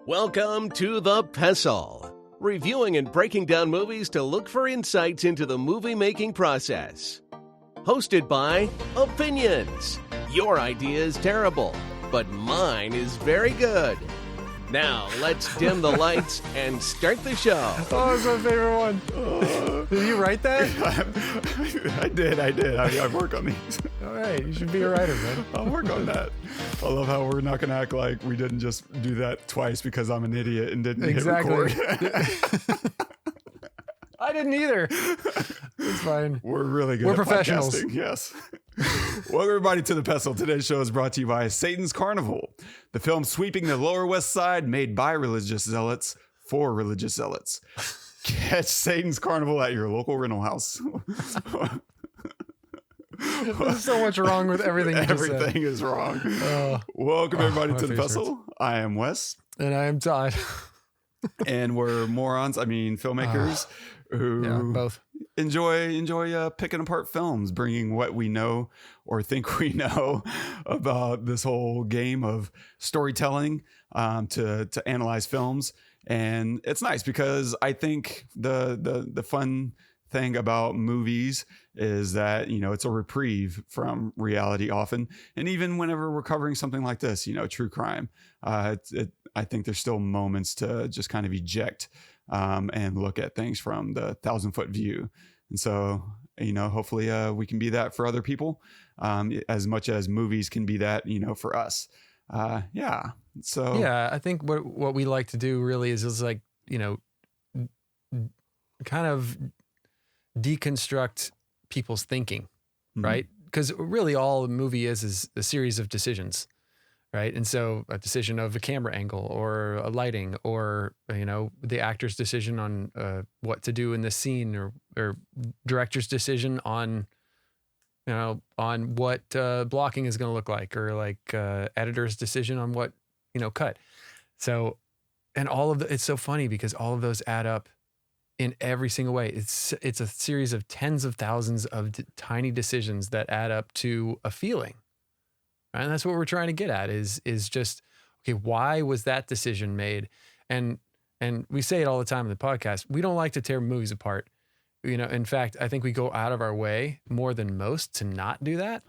Welcome to the Pestle, reviewing and breaking down movies to look for insights into the movie-making process. Hosted by Opinions. Your idea is terrible, but mine is very good. Now, let's dim the lights and start the show. Oh, it's my favorite one. Did you write that? I did. I work on these. All right, you should be a writer, man. I'll work on that. I love how we're not going to act like we didn't just do that twice because I'm an idiot and didn't hit record. I didn't either. It's fine. We're really good We're at professionals. podcasting. Yes. Welcome, everybody, to The Pestle. Today's show is brought to you by Satan's Carnival, the film sweeping the Lower West Side, made by religious zealots for religious zealots. Catch Satan's Carnival at your local rental house. There's so much wrong with everything you just said. Everything is wrong. Welcome, everybody, to The Pestle. I am Wes. And I am Todd. And we're morons, filmmakers who both enjoy picking apart films, bringing what we know or think we know about this whole game of storytelling to analyze films. And it's nice because I think the fun thing about movies is that, it's a reprieve from reality often. And even whenever we're covering something like this, true crime, I think there's still moments to just kind of eject and look at things from the 1,000-foot view. And so, hopefully we can be that for other people as much as movies can be that, for us. So I think what we like to do really is like, kind of deconstruct people's thinking, right? Because really all a movie is a series of decisions, right? And so a decision of a camera angle or a lighting or, the actor's decision on what to do in the scene or director's decision on, on what blocking is going to look like, or like editor's decision on what, cut. So, and it's so funny because all of those add up in every single way. It's a series of tens of thousands of tiny decisions that add up to a feeling. Right? And that's what we're trying to get at is just, okay, why was that decision made? And we say it all the time in the podcast. We don't like to tear movies apart. In fact, I think we go out of our way more than most to not do that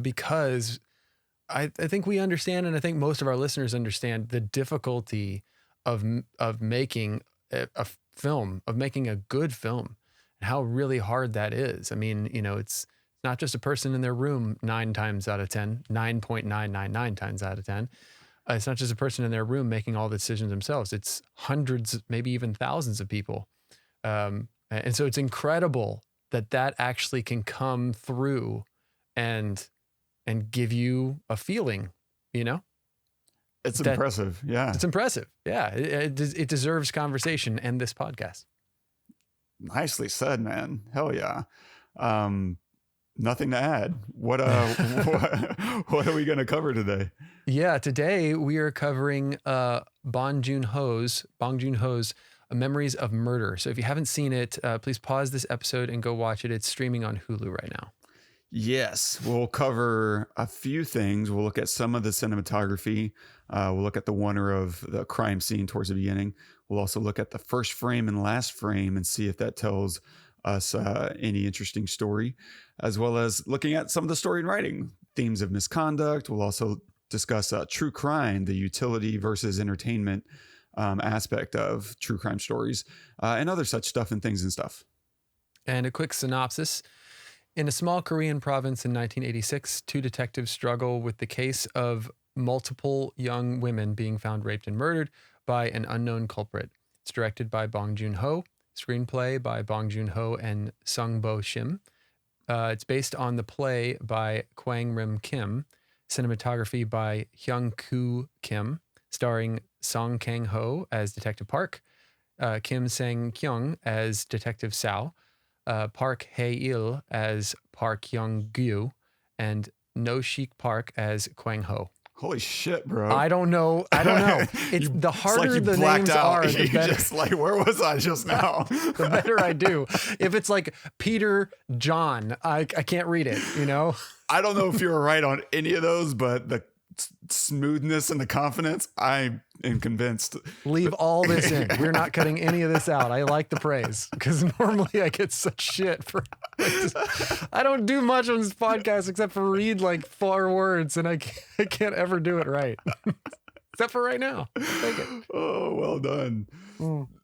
because I think we understand, and I think most of our listeners understand the difficulty of making a film, of making a good film, and how really hard that is. It's not just a person in their room 9 times out of 10, 9.999 times out of 10. It's not just a person in their room making all the decisions themselves. It's hundreds, maybe even thousands of people. And so it's incredible that actually can come through and give you a feeling, It's impressive. Yeah. It's impressive. Yeah. It deserves conversation and this podcast. Nicely said, man. Hell yeah. Nothing to add. What are we going to cover today? Yeah. Today we are covering Bong Joon Ho's Memories of Murder. So if you haven't seen it, please pause this episode and go watch it. It's streaming on Hulu right now. Yes, we'll cover a few things. We'll look at some of the cinematography. We'll look at the wonder of the crime scene towards the beginning. We'll also look at the first frame and last frame and see if that tells us any interesting story, as well as looking at some of the story and writing, themes of misconduct. We'll also discuss true crime, the utility versus entertainment aspect of true crime stories, and other such stuff and things and stuff. And a quick synopsis. In a small Korean province in 1986, 2 detectives struggle with the case of multiple young women being found raped and murdered by an unknown culprit. It's directed by Bong Joon Ho, screenplay by Bong Joon Ho and Shim. It's based on the play by Kwang-rim Kim, cinematography by Hyung Koo Kim, starring Kang-ho as Detective Park, Kim Sang-kyung as Detective Seo, Park Hae-il as Park Hyeon-gyu, and No-shik Park as Kwang-ho. Holy shit, bro. I don't know. It's the harder the names are, the better. Just like, where was I just now? The better I do. If it's like Peter John, I can't read it, I don't know if you were right on any of those, but the smoothness and the confidence, I and convinced. Leave all this in. We're not cutting any of this out. I like the praise because normally I get such shit for. I don't do much on this podcast except for read like 4 words, and I can't ever do it right. Except for right now. Take it. Oh, well done.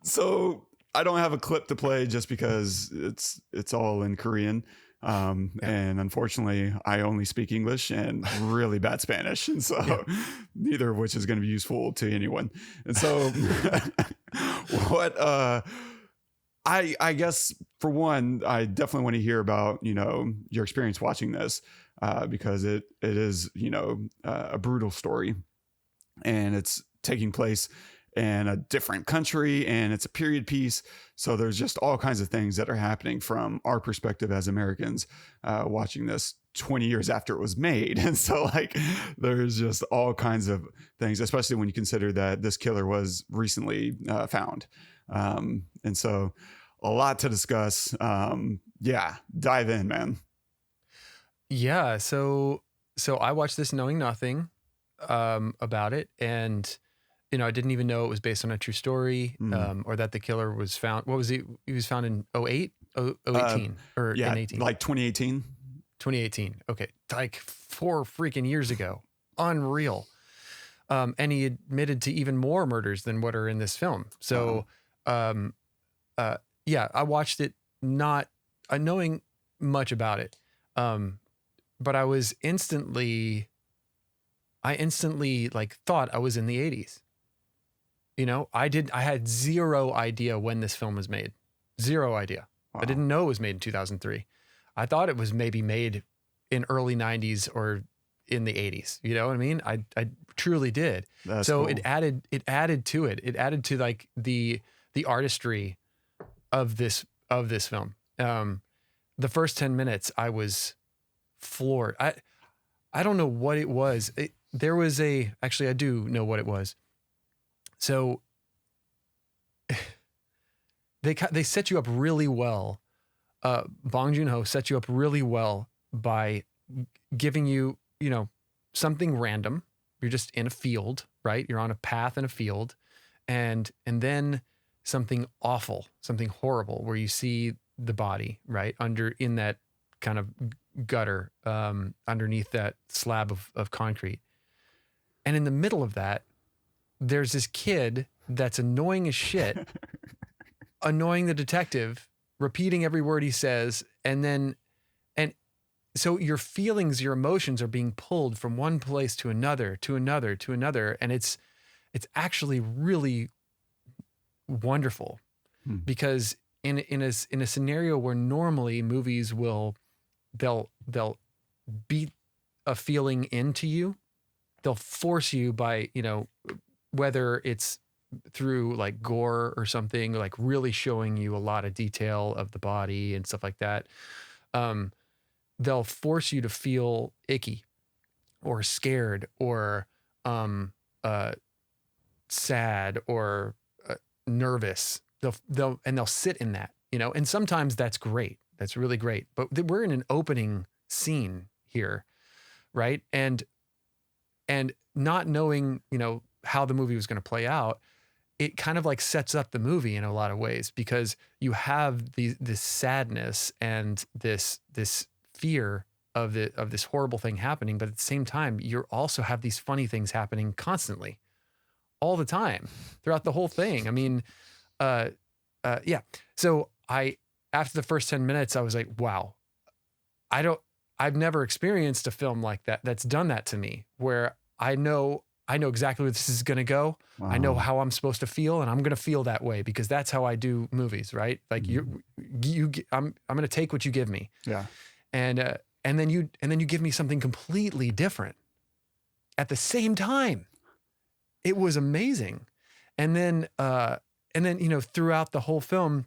So I don't have a clip to play just because it's all in Korean. And unfortunately, I only speak English and really bad Spanish. And so neither of which is going to be useful to anyone. And so what I guess, for one, I definitely want to hear about, your experience watching this because it is, a brutal story. And it's taking place in a different country, and it's a period piece. So there's just all kinds of things that are happening from our perspective as Americans watching this 20 years after it was made. And so like there's just all kinds of things, especially when you consider that this killer was recently found. And so a lot to discuss. Dive in, man. Yeah. So I watched this knowing nothing about it, and I didn't even know it was based on a true story, or that the killer was found. What was he? He was found in 08, 018, or in 18, like 2018. 2018. Okay, like 4 freaking years ago. Unreal. And he admitted to even more murders than what are in this film. So, I watched it not knowing much about it, but I instantly like thought I was in the 80s. I had zero idea when this film was made. Zero idea. Wow. I didn't know it was made in 2003. I thought it was maybe made in early 90s or in the 80s. You know what I mean? I truly did. That's so cool. It added to it. It added to like the artistry of this film. The first 10 minutes I was floored. I don't know what it was. Actually I do know what it was. So they set you up really well. Bong Joon Ho set you up really well by giving you, something random. You're just in a field, right? You're on a path in a field, and then something awful, something horrible, where you see the body right in that kind of gutter, underneath that slab of concrete, and in the middle of that, there's this kid that's annoying as shit, annoying the detective, repeating every word he says. And so your feelings, your emotions are being pulled from one place to another, to another, to another. And it's actually really wonderful because in a scenario where normally movies they'll beat a feeling into you, they'll force you by, whether it's through like gore or something, like really showing you a lot of detail of the body and stuff like that. They'll force you to feel icky or scared or sad or nervous. They'll sit in that, and sometimes that's great. That's really great. But we're in an opening scene here, right? And not knowing, how the movie was going to play out, it kind of like sets up the movie in a lot of ways, because you have this sadness and this fear of this horrible thing happening, but at the same time, you also have these funny things happening constantly, all the time, throughout the whole thing. I mean, So after the first 10 minutes, I was like, wow, I've never experienced a film like that that's done that to me, where I know exactly where this is going to go. Wow. I know how I'm supposed to feel, and I'm going to feel that way because that's how I do movies, right? Like I'm going to take what you give me. Yeah. And then you give me something completely different at the same time. It was amazing. And then throughout the whole film,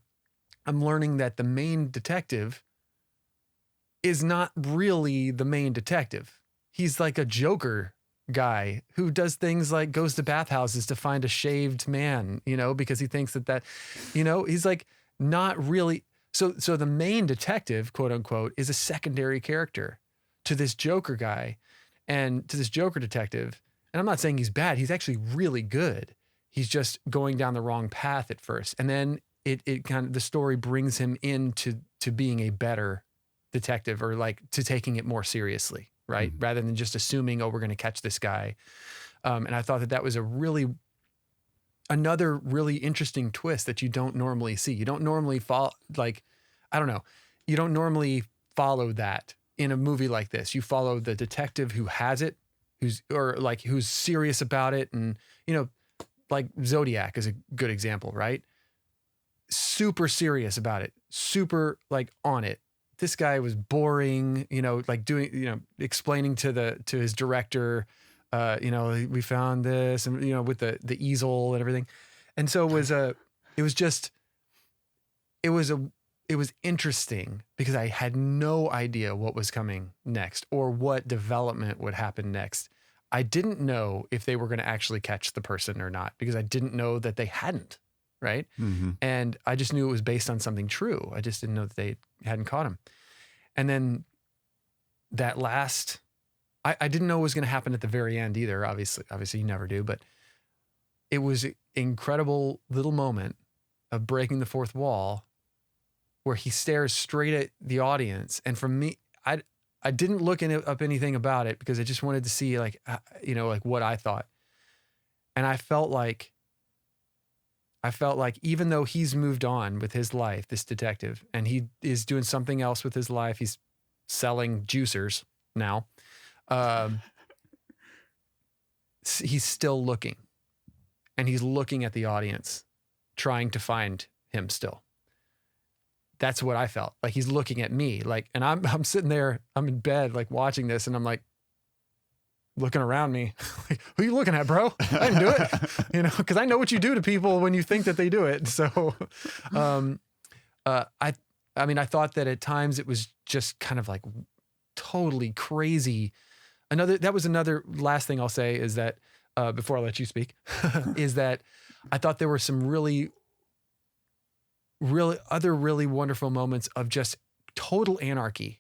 I'm learning that the main detective is not really the main detective. He's like a Joker guy who does things like goes to bathhouses to find a shaved man, because he thinks that, he's like not really. So the main detective, quote unquote, is a secondary character to this Joker guy and to this Joker detective. And I'm not saying he's bad. He's actually really good. he's just going down the wrong path at first. And then it kind of, the story brings him into being a better detective, or like to taking it more seriously, right? Mm-hmm. Rather than just assuming, oh, we're going to catch this guy. And I thought that was another really interesting twist that you don't normally see. You don't normally you don't normally follow that in a movie like this. You follow the detective who has it, who's serious about it. And, like Zodiac is a good example, right? Super serious about it, super like on it. This guy was boring, like doing, explaining to his director, we found this, and, with the easel and everything. And so it was interesting because I had no idea what was coming next or what development would happen next. I didn't know if they were going to actually catch the person or not, because I didn't know that they hadn't. Right. Mm-hmm. And I just knew it was based on something true. I just didn't know that they hadn't caught him. And then that last, I didn't know what was going to happen at the very end either. Obviously you never do, but it was an incredible little moment of breaking the fourth wall where he stares straight at the audience. And for me, I didn't look up anything about it because I just wanted to see like what I thought. And I felt like even though he's moved on with his life, this detective, and he is doing something else with his life, he's selling juicers now. He's still looking, and he's looking at the audience, trying to find him still. That's what I felt like. He's looking at me, like, and I'm sitting there, I'm in bed, like watching this, and I'm like looking around me, like, who are you looking at, bro? I didn't do it, because I know what you do to people when you think that they do it. So, I thought that at times it was just kind of like totally crazy. That was another last thing I'll say is that, before I let you speak, is that I thought there were some really wonderful moments of just total anarchy,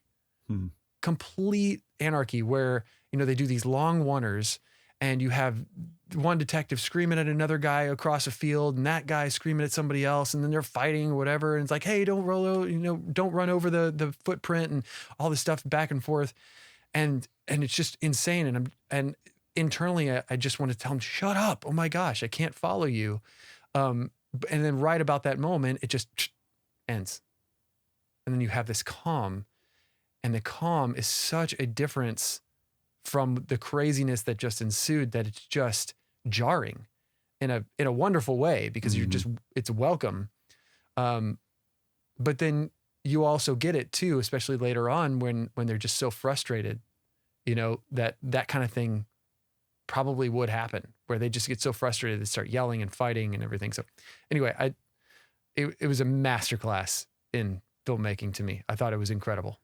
complete anarchy, where, they do these long oneers and you have one detective screaming at another guy across a field and that guy screaming at somebody else, and then they're fighting or whatever. And it's like, hey, don't run over the footprint and all this stuff back and forth. And it's just insane. And internally I just want to tell him, shut up. Oh my gosh, I can't follow you. And then right about that moment, it just ends. And then you have this calm, and the calm is such a difference from the craziness that just ensued that it's just jarring in a wonderful way, because it's welcome. But then you also get it too, especially later on when they're just so frustrated, that kind of thing probably would happen, where they just get so frustrated they start yelling and fighting and everything. So anyway, it was a masterclass in filmmaking to me. I thought it was incredible.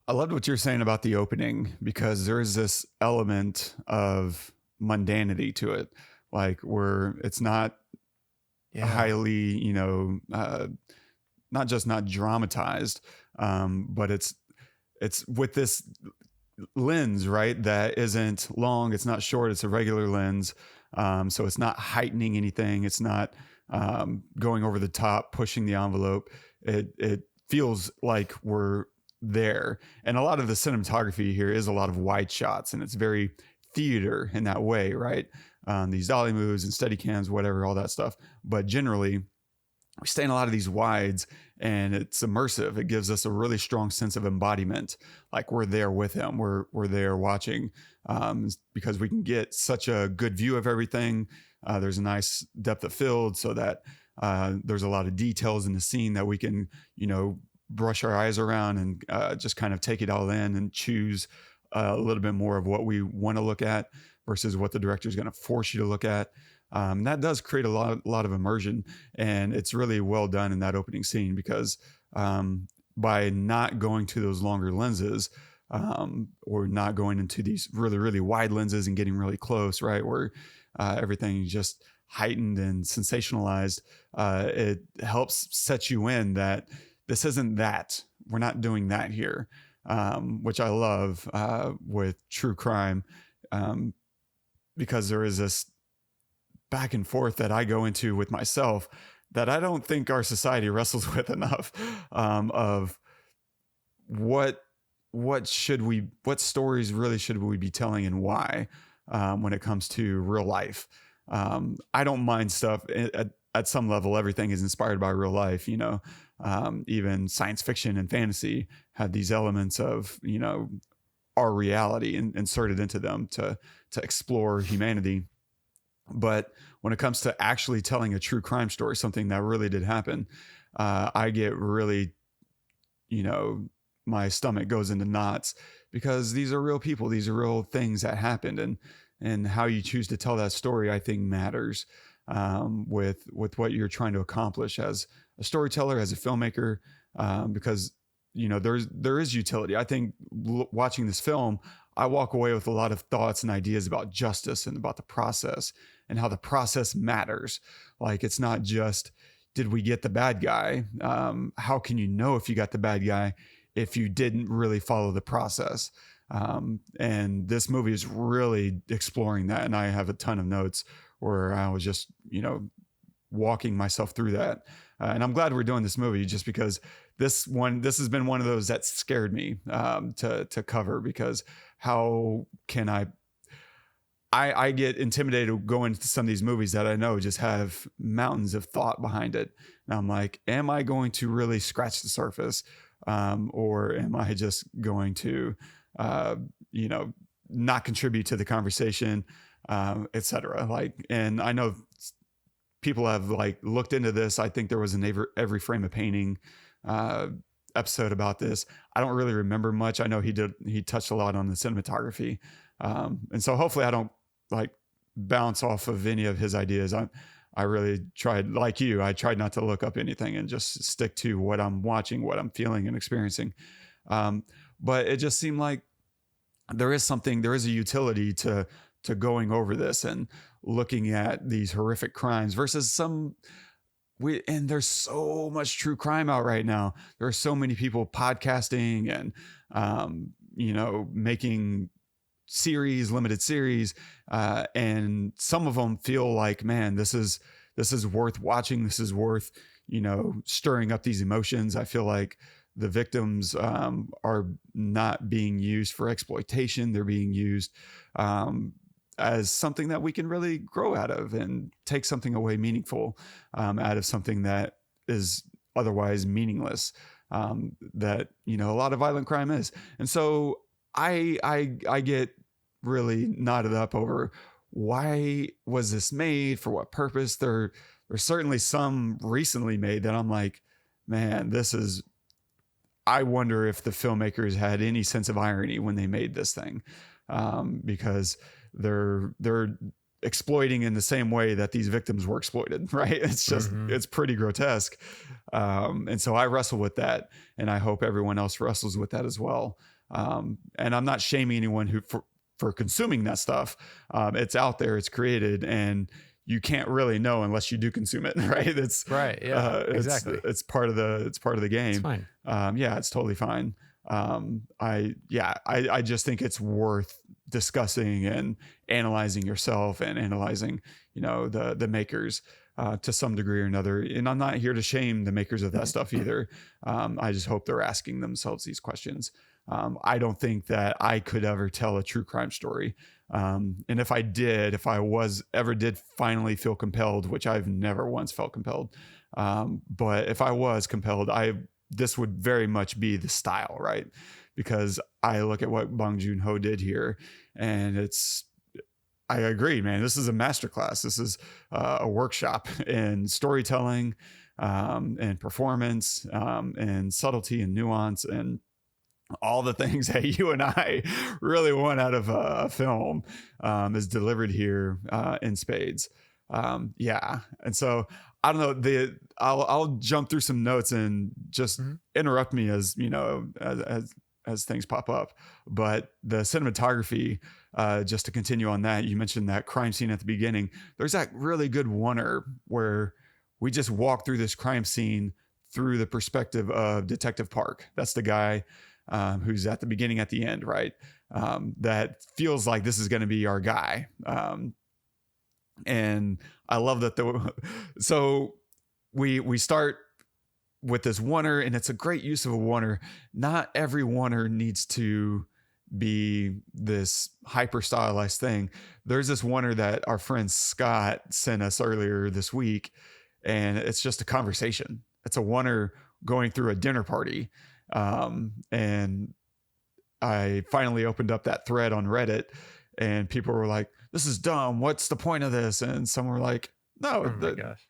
I loved what you're saying about the opening, because there is this element of mundanity to it, like where it's not highly, not just not dramatized, but it's with this lens, right? That isn't long. It's not short. It's a regular lens. So it's not heightening anything. It's not going over the top, pushing the envelope. It feels like we're there. And a lot of the cinematography here is a lot of wide shots, and it's very theater in that way, right? These dolly moves and steady cams, whatever, all that stuff. But generally, we stay in a lot of these wides, and it's immersive. It gives us a really strong sense of embodiment. Like we're there with him. We're there watching, because we can get such a good view of everything. There's a nice depth of field, so that there's a lot of details in the scene that we can, brush our eyes around and just kind of take it all in and choose a little bit more of what we want to look at versus what the director is going to force you to look at. That does create a lot of immersion, and it's really well done in that opening scene, because by not going to those longer lenses, or not going into these really, really wide lenses and getting really close, right, where everything is just heightened and sensationalized, it helps set you in that this isn't that. We're not doing that here, which I love with true crime, because there is this back and forth that I go into with myself that I don't think our society wrestles with enough, of what stories really should we be telling and why, when it comes to real life. I don't mind stuff at some level. Everything is inspired by real life, even science fiction and fantasy have these elements of, our reality inserted into them to explore humanity. But when it comes to actually telling a true crime story, something that really did happen, I get really, my stomach goes into knots, because these are real people. These are real things that happened, and how you choose to tell that story, I think, matters, with what you're trying to accomplish as a storyteller, as a filmmaker, because there is utility. I think watching this film, I walk away with a lot of thoughts and ideas about justice and about the process and how the process matters. Like, it's not just, did we get the bad guy? How can you know if you got the bad guy if you didn't really follow the process? And this movie is really exploring that. And I have a ton of notes where I was just, walking myself through that. And I'm glad we're doing this movie, just because this has been one of those that scared me, to cover, because how can I get intimidated going into some of these movies that I know just have mountains of thought behind it. And I'm like, am I going to really scratch the surface? Or am I just going to, not contribute to the conversation, et cetera. Like, and I know people have looked into this. I think there was an Every Frame of Painting, episode about this. I don't really remember much. I know he touched a lot on the cinematography. And so hopefully I don't bounce off of any of his ideas. I really tried, like you, I tried not to look up anything and just stick to what I'm watching, what I'm feeling and experiencing. But it just seemed like there is a utility to going over this and looking at these horrific crimes versus and there's so much true crime out right now. There are so many people podcasting and, making limited series. And some of them feel like, man, this is worth watching. This is worth, stirring up these emotions. I feel like the victims, are not being used for exploitation. They're being used, as something that we can really grow out of and take something away meaningful, out of something that is otherwise meaningless, that, a lot of violent crime is. And so I get really knotted up over, why was this made? For what purpose? There's certainly some recently made that I'm like, man, I wonder if the filmmakers had any sense of irony when they made this thing, because they're exploiting in the same way that these victims were exploited, right? It's just, it's pretty grotesque. And so I wrestle with that, and I hope everyone else wrestles with that as well. And I'm not shaming anyone for consuming that stuff. It's out there, it's created, and you can't really know unless you do consume it, right? It's right. Yeah, exactly. It's part of the game. It's fine. Yeah, it's totally fine. I just think it's worth discussing and analyzing yourself and analyzing, the makers, to some degree or another. And I'm not here to shame the makers of that stuff either. I just hope they're asking themselves these questions. I don't think that I could ever tell a true crime story. And if I did finally feel compelled, which I've never once felt compelled. But if I was compelled, this would very much be the style, right? Because I look at what Bong Joon Ho did here, and I agree, man. This is a masterclass. This is a workshop in storytelling, and performance, and subtlety and nuance, and all the things that you and I really want out of a film, is delivered here, in spades. And so I don't know, I'll jump through some notes and just interrupt me as things pop up. But the cinematography, just to continue on that, you mentioned that crime scene at the beginning. There's that really good oner where we just walk through this crime scene through the perspective of Detective Park. That's the guy, who's at the beginning, at the end, right? That feels like this is going to be our guy. And I love that so we start with this oner, and it's a great use of a oner. Not every oner needs to be this hyper stylized thing. There's this oner that our friend Scott sent us earlier this week, and it's just a conversation. It's a oner going through a dinner party. And I finally opened up that thread on Reddit, and people were like, this is dumb. What's the point of this? And some were like, no,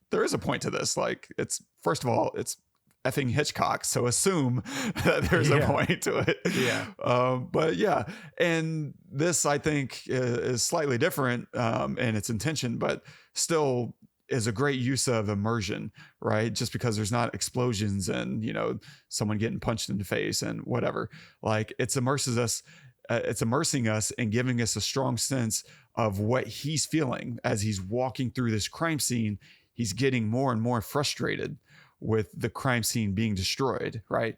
there is a point to this. Like, it's, first of all, it's effing Hitchcock, so assume that there's a point to it. But yeah, and this, I think, is slightly different in its intention, but still is a great use of immersion, right? Just because there's not explosions and, you know, someone getting punched in the face and whatever. Like, it's immersing us and giving us a strong sense of what he's feeling as he's walking through this crime scene. He's getting more and more frustrated with the crime scene being destroyed, right?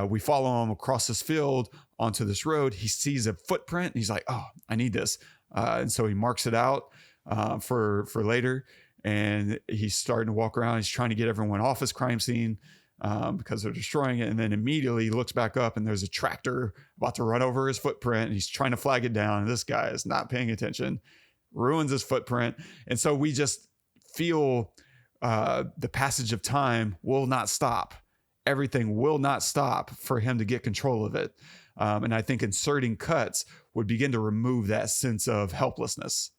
We follow him across this field onto this road. He sees a footprint and he's like, oh, I need this. And so he marks it out for later. And he's starting to walk around. He's trying to get everyone off his crime scene because they're destroying it. And then immediately he looks back up and there's a tractor about to run over his footprint. And he's trying to flag it down. And this guy is not paying attention, ruins his footprint. And so we just feel the passage of time will not stop. Everything will not stop for him to get control of it. And I think inserting cuts would begin to remove that sense of helplessness.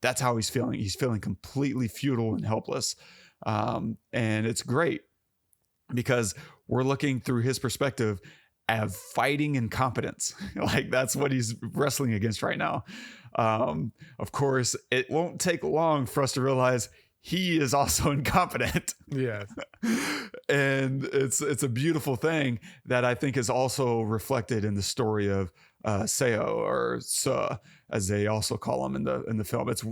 That's how he's feeling. He's feeling completely futile and helpless. And it's great because we're looking through his perspective of fighting incompetence. Like, that's what he's wrestling against right now. Of course, it won't take long for us to realize he is also incompetent. Yeah. And it's a beautiful thing that I think is also reflected in the story of Seo, or Seo, as they also call him in the film. It's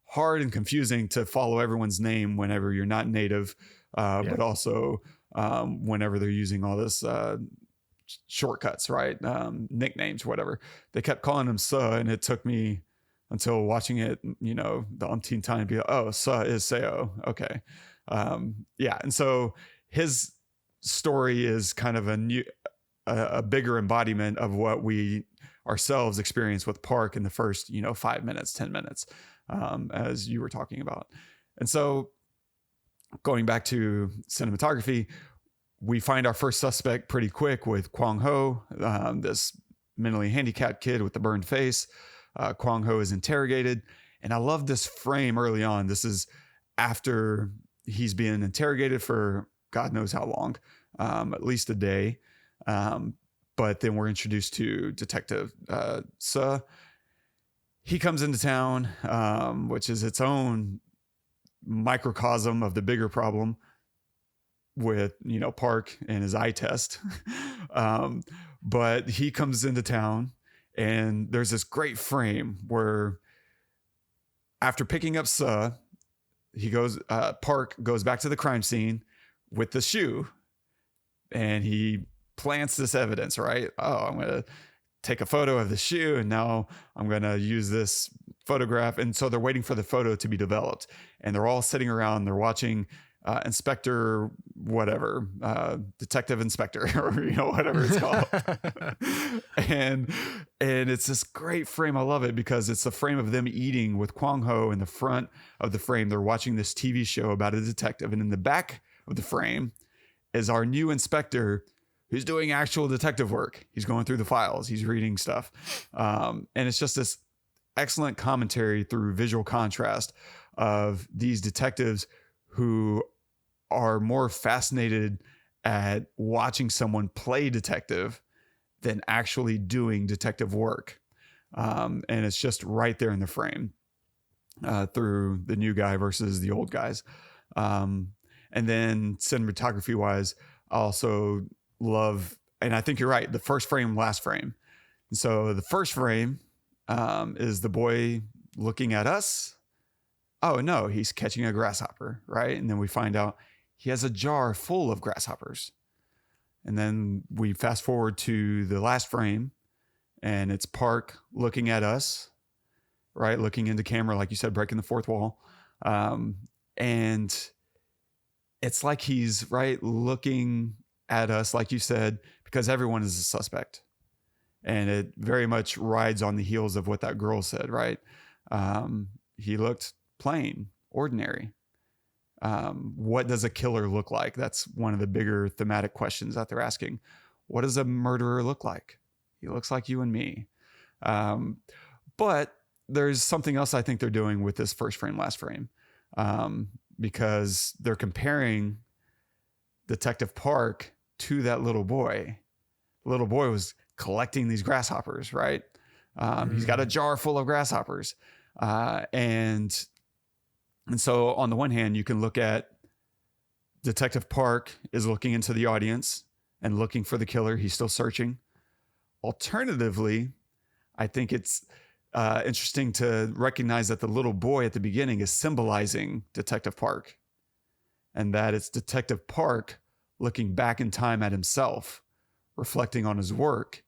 hard and confusing to follow everyone's name whenever you're not native, but also whenever they're using all this shortcuts, right? Nicknames, whatever. They kept calling him Seo, and it took me until watching it, you know, the umpteenth time to be like, oh, Seo is Seo. Okay. And so his story is kind of a bigger embodiment of what we ourselves experience with Park in the first, 5 minutes, 10 minutes, as you were talking about. And so going back to cinematography, we find our first suspect pretty quick with Kwang-ho, this mentally handicapped kid with the burned face. Kwang-ho is interrogated. And I love this frame early on. This is after he's been interrogated for God knows how long, at least a day. But then we're introduced to Detective Seo. He comes into town, which is its own microcosm of the bigger problem with, Park and his eye test. But he comes into town, and there's this great frame where after picking up Seo, Park goes back to the crime scene with the shoe, and he plants this evidence, right? Oh, I'm going to take a photo of the shoe, and now I'm going to use this photograph. And so they're waiting for the photo to be developed, and they're all sitting around, they're watching Inspector, whatever, Detective Inspector, or, whatever it's called. and it's this great frame. I love it because it's a frame of them eating with Kwang-ho. In the front of the frame, they're watching this TV show about a detective. And in the back of the frame is our new inspector, who's doing actual detective work. He's going through the files. He's reading stuff. And it's just this excellent commentary through visual contrast of these detectives who are more fascinated at watching someone play detective than actually doing detective work. And it's just right there in the frame through the new guy versus the old guys. And then cinematography wise, I also love, and I think you're right, the first frame, last frame. And so the first frame is the boy looking at us. Oh no, he's catching a grasshopper, right? And then we find out he has a jar full of grasshoppers. And then we fast forward to the last frame, and it's Park looking at us, right? Looking into camera, like you said, breaking the fourth wall. And it's like he's right looking at us, like you said, because everyone is a suspect. And it very much rides on the heels of what that girl said, right? He looked plain, ordinary. What does a killer look like? That's one of the bigger thematic questions that they're asking. What does a murderer look like? He looks like you and me. But there's something else I think they're doing with this first frame, last frame, because they're comparing Detective Park to that little boy. The little boy was collecting these grasshoppers, right? He's got a jar full of grasshoppers. And so on the one hand, you can look at Detective Park is looking into the audience and looking for the killer. He's still searching. Alternatively, I think it's interesting to recognize that the little boy at the beginning is symbolizing Detective Park, and that it's Detective Park looking back in time at himself, reflecting on his work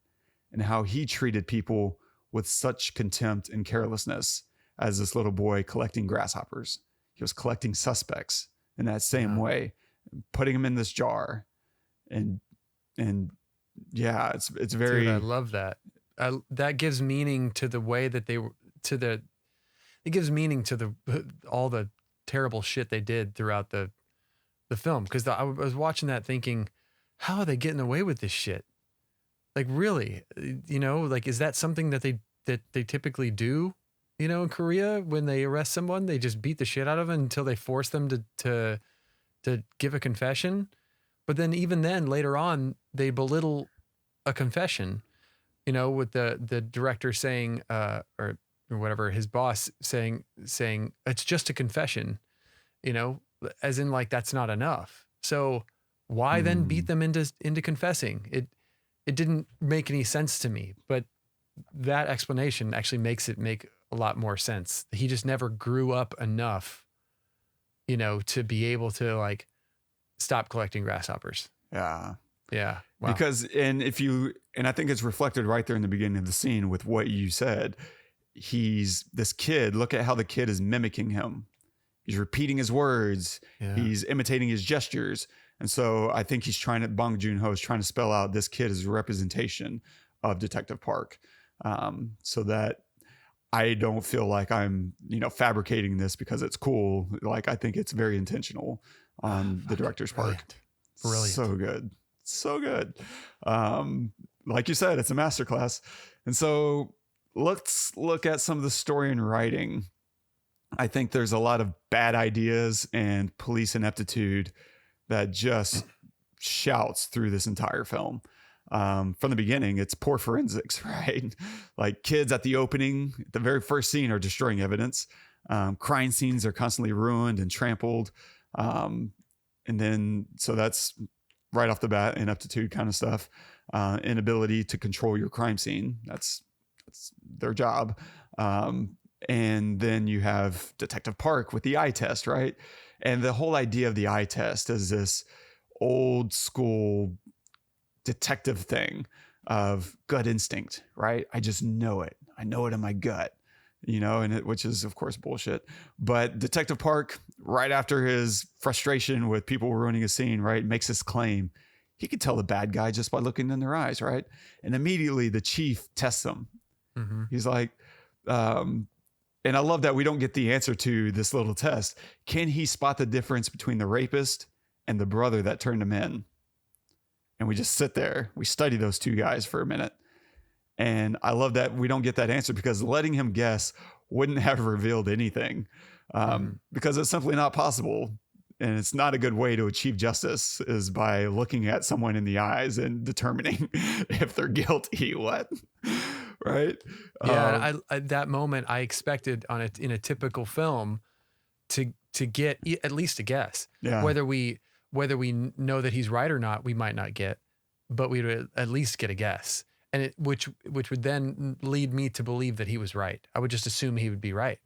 and how he treated people with such contempt and carelessness as this little boy collecting grasshoppers. He was collecting suspects in that same way, putting them in this jar. And yeah, it's very, Dude, I love that. That gives meaning to the way that it gives meaning to all the terrible shit they did throughout the film. Cause I was watching that thinking, how are they getting away with this shit? Like, really, like, is that something that they typically do, in Korea when they arrest someone? They just beat the shit out of them until they force them to give a confession. But then even then later on, they belittle a confession, with the director saying, or whatever, his boss saying, it's just a confession, as in like, that's not enough. So why then beat them into confessing? It didn't make any sense to me, but that explanation actually makes it make a lot more sense. He just never grew up enough, to be able to like stop collecting grasshoppers. yeah. Yeah. Wow. Because, and I think it's reflected right there in the beginning of the scene with what you said. He's this kid. Look at how the kid is mimicking him. He's repeating his words. Yeah. He's imitating his gestures. And so I think Bong Joon Ho is trying to spell out this kid as a representation of Detective Park. So that I don't feel like I'm, fabricating this because it's cool. Like, I think it's very intentional on the director's part. Brilliant. So good. So good. Like you said, it's a masterclass. And so let's look at some of the story and writing. I think there's a lot of bad ideas and police ineptitude that just shouts through this entire film. From the beginning, it's poor forensics, right? Like, kids at the opening, the very first scene, are destroying evidence. Crime scenes are constantly ruined and trampled. And then, so that's right off the bat, ineptitude kind of stuff. Inability to control your crime scene. That's their job. And then you have Detective Park with the eye test, right? And the whole idea of the eye test is this old school detective thing of gut instinct, right? I just know it. I know it in my gut, which is of course bullshit. But Detective Park, right after his frustration with people ruining his scene, right, makes this claim. He could tell the bad guy just by looking in their eyes, right? And immediately the chief tests him. Mm-hmm. He's like, and I love that we don't get the answer to this little test. Can he spot the difference between the rapist and the brother that turned him in? And we just sit there. We study those two guys for a minute. And I love that we don't get that answer, because letting him guess wouldn't have revealed anything, because it's simply not possible. And it's not a good way to achieve justice, is by looking at someone in the eyes and determining if they're guilty. What? Right? Yeah. I that moment I expected in a typical film to get at least a guess. Yeah. Whether we know that he's right or not, we might not get, but we would at least get a guess. And which would then lead me to believe that he was right. I would just assume he would be right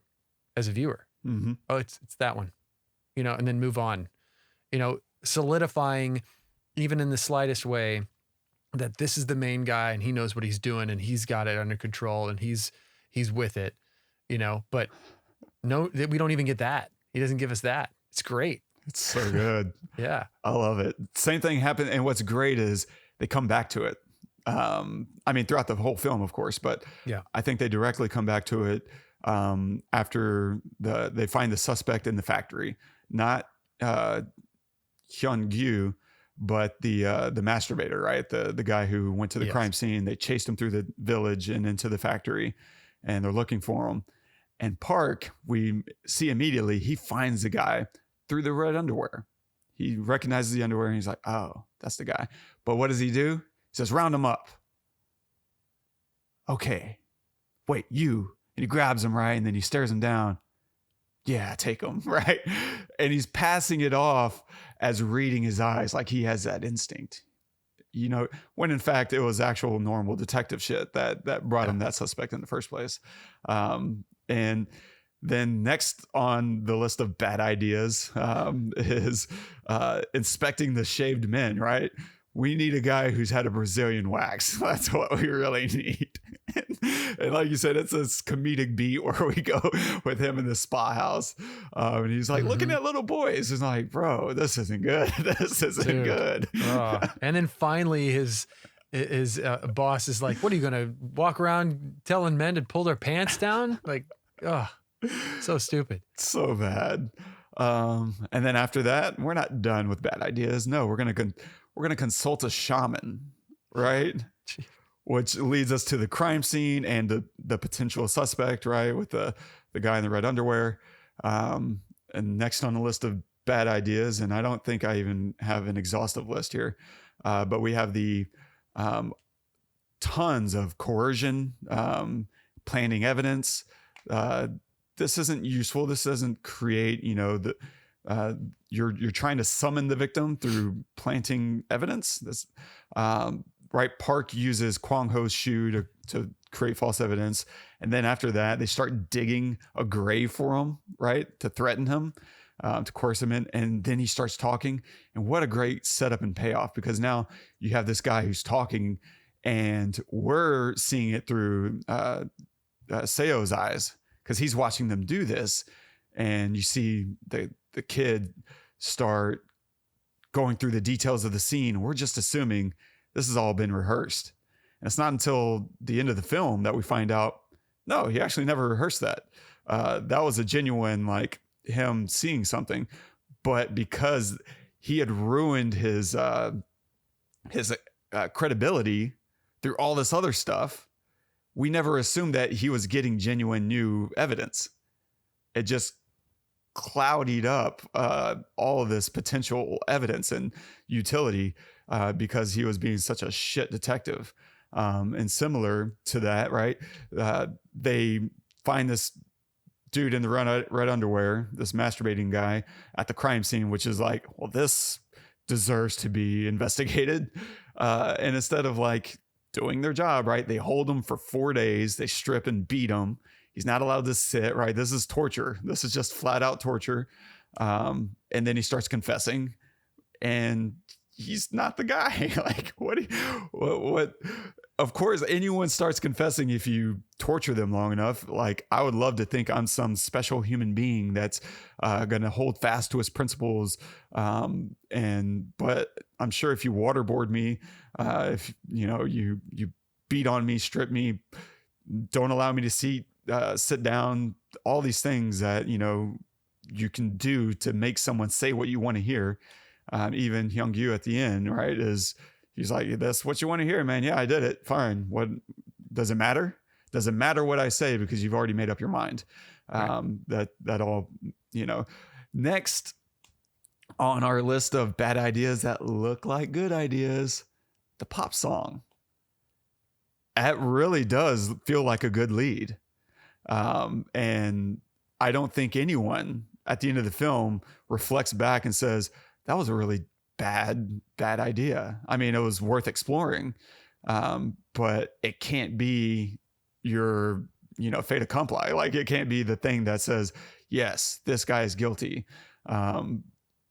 as a viewer. Mm-hmm. Oh, it's that one, and then move on, solidifying even in the slightest way that this is the main guy and he knows what he's doing and he's got it under control and he's with it. but no, we don't even get that. He doesn't give us that. It's great. It's so good. Yeah. I love it. Same thing happened. And what's great is they come back to it. Throughout the whole film, of course, but Yeah. I think they directly come back to it after they find the suspect in the factory, not Hyeon-gyu, but the masturbator, right? The guy who went to the crime scene. They chased him through the village and into the factory, and they're looking for him. And Park, we see immediately, he finds the guy through the red underwear. He recognizes the underwear and he's like, oh, that's the guy. But what does he do? He says, round him up. Okay. Wait, you. And he grabs him, right? And then he stares him down. Yeah, take him, right? And he's passing it off as reading his eyes, like he has that instinct. When in fact it was actual normal detective shit that brought him that suspect in the first place. And then next on the list of bad ideas is inspecting the shaved men, right? We need a guy who's had a Brazilian wax. That's what we really need. And like you said, it's this comedic beat where we go with him in the spa house. And he's like, looking at little boys. It's like, bro, this isn't good. This isn't good. And then finally his boss is like, what are you going to walk around telling men to pull their pants down? Like, so stupid. So bad. And then after that, we're not done with bad ideas. No, we're going to consult a shaman, right? Which leads us to the crime scene and the potential suspect, right? With the guy in the red underwear. And next on the list of bad ideas, and I don't think I even have an exhaustive list here, but we have the tons of coercion, planting evidence. This isn't useful. This doesn't create, you're trying to summon the victim through planting evidence. This, right. Park uses Kwang-ho's shoe to create false evidence. And then after that, they start digging a grave for him, right? To threaten him, to coerce him in. And then he starts talking. And what a great setup and payoff, because now you have this guy who's talking and we're seeing it through Seo's eyes, because he's watching them do this. And you see the kid start going through the details of the scene. We're just assuming this has all been rehearsed. And it's not until the end of the film that we find out, no, he actually never rehearsed that. That was a genuine, like, him seeing something. But because he had ruined his credibility through all this other stuff, we never assumed that he was getting genuine new evidence. It just clouded up all of this potential evidence and utility because he was being such a shit detective. And similar to that, right? They find this dude in the red underwear, this masturbating guy at the crime scene, which is like, well, this deserves to be investigated. And instead of like doing their job, right, they hold him for 4 days. They strip and beat him. He's not allowed to sit, right? This is torture. This is just flat out torture. And then he starts confessing, and he's not the guy. Like, what? Of course, anyone starts confessing if you torture them long enough. Like, I would love to think I'm some special human being that's going to hold fast to his principles. But I'm sure if you waterboard me, if you beat on me, strip me, don't allow me to sit down, all these things that you can do to make someone say what you want to hear. Even Hyung-gyu at the end, right, he's like, that's what you want to hear, man. Yeah, I did it. Fine. What does it matter? Does it matter what I say, because you've already made up your mind? Right. That all, Next on our list of bad ideas that look like good ideas, the pop song. It really does feel like a good lead. And I don't think anyone at the end of the film reflects back and says, that was a really bad idea. I mean, it was worth exploring. But it can't be your, fait accompli. Like, it can't be the thing that says, yes, this guy is guilty.